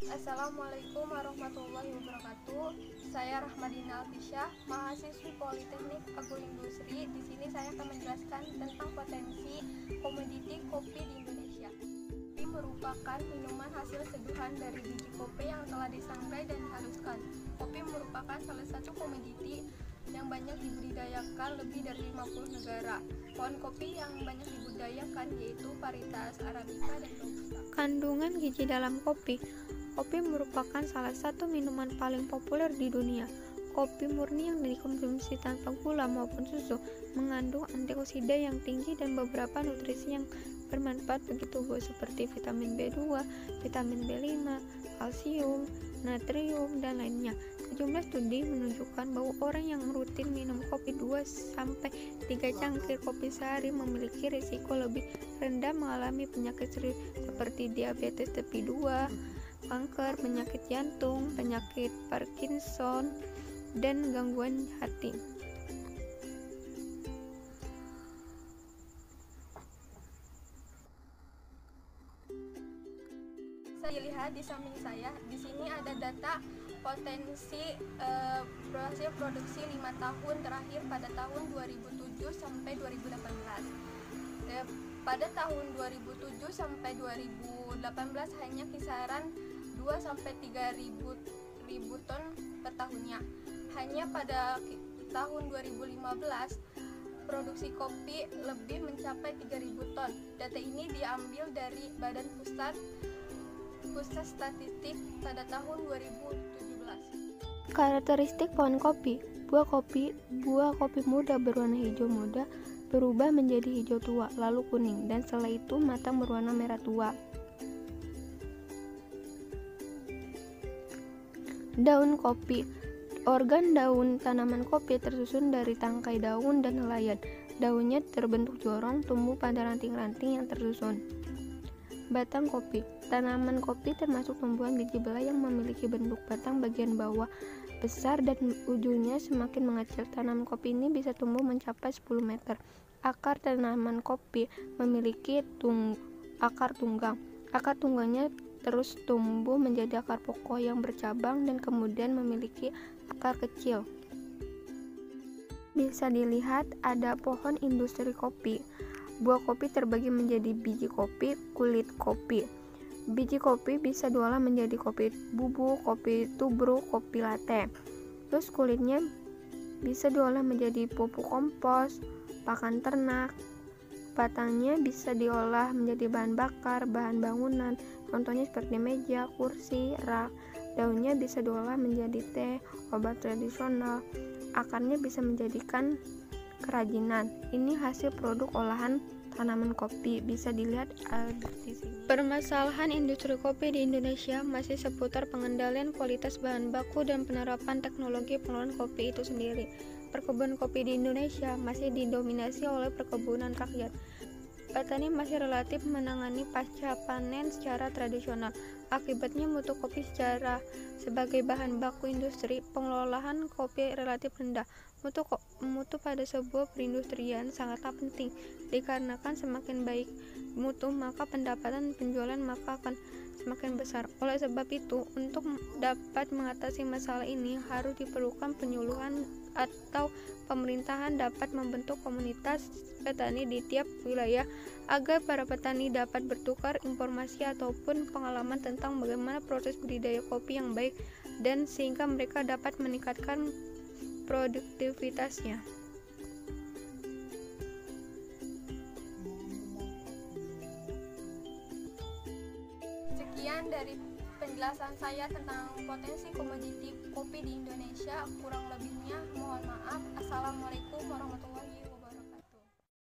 Assalamualaikum warahmatullahi wabarakatuh. Saya Rahmadina Alfisyah, mahasiswi Politeknik Agroindustri. Di sini saya akan menjelaskan tentang potensi komoditi kopi di Indonesia. Kopi merupakan minuman hasil seduhan dari biji kopi yang telah disangrai dan dihaluskan. Kopi merupakan salah satu komoditi yang banyak dibudidayakan lebih dari 50 negara. Pohon kopi yang banyak dibudidayakan yaitu varietas Arabica dan Robusta. Kandungan gizi dalam kopi. Kopi merupakan salah satu minuman paling populer di dunia. Kopi murni yang dikonsumsi tanpa gula maupun susu mengandung antioksida yang tinggi dan beberapa nutrisi yang bermanfaat bagi tubuh seperti vitamin B2, vitamin B5, kalsium, natrium, dan lainnya. Sejumlah studi menunjukkan bahwa orang yang rutin minum kopi 2-3 cangkir kopi sehari memiliki risiko lebih rendah mengalami penyakit serius seperti diabetes tipe 2, kanker, penyakit jantung, penyakit Parkinson, dan gangguan hati. Saya lihat di samping saya, di sini ada data potensi hasil produksi 5 tahun terakhir pada tahun 2007 sampai 2018. Pada tahun 2007 sampai 2018 hanya kisaran 2 sampai 3 ribu ton per tahunnya. Hanya pada tahun 2015 produksi kopi lebih mencapai 3.000 ton. Data ini diambil dari Badan Pusat Statistik pada tahun 2017. Karakteristik pohon kopi. Buah kopi muda berwarna hijau muda berubah menjadi hijau tua, lalu kuning, dan setelah itu matang berwarna merah tua. Daun kopi. Organ daun tanaman kopi tersusun dari tangkai daun dan helaian. Daunnya terbentuk jorong, tumbuh pada ranting-ranting yang tersusun. Batang kopi. Tanaman kopi termasuk tumbuhan biji belai yang memiliki bentuk batang bagian bawah besar dan ujungnya semakin mengecil. Tanaman kopi ini bisa tumbuh mencapai 10 meter. Akar tanaman kopi memiliki akar tunggang. Akar tunggangnya terus tumbuh menjadi akar pokok yang bercabang dan kemudian memiliki akar kecil. Bisa dilihat ada pohon industri kopi. Buah kopi terbagi menjadi biji kopi, kulit kopi. Biji kopi bisa diolah menjadi kopi bubuk, kopi tubruk, kopi latte. Terus kulitnya bisa diolah menjadi pupuk kompos, pakan ternak. Batangnya bisa diolah menjadi bahan bakar, bahan bangunan, contohnya seperti meja, kursi, rak. Daunnya bisa diolah menjadi teh, obat tradisional. Akarnya bisa menjadikan kerajinan. Ini hasil produk olahan tanaman kopi, bisa dilihat di sini. Permasalahan industri kopi di Indonesia masih seputar pengendalian kualitas bahan baku dan penerapan teknologi pengelolaan kopi itu sendiri. Perkebunan kopi di Indonesia masih didominasi oleh perkebunan rakyat. Petani masih relatif menangani pasca panen secara tradisional. Akibatnya mutu kopi sebagai bahan baku industri, pengelolaan kopi relatif rendah. Mutu pada sebuah perindustrian sangatlah penting, dikarenakan semakin baik mutu maka pendapatan penjualan maka akan semakin besar. Oleh sebab itu, untuk dapat mengatasi masalah ini harus diperlukan penyuluhan atau pemerintahan dapat membentuk komunitas petani di tiap wilayah agar para petani dapat bertukar informasi ataupun pengalaman tentang bagaimana proses budidaya kopi yang baik dan sehingga mereka dapat meningkatkan produktivitasnya. Sekian dari penjelasan saya tentang potensi komoditi kopi di Indonesia. Kurang lebihnya mohon maaf. Assalamualaikum warahmatullahi wabarakatuh.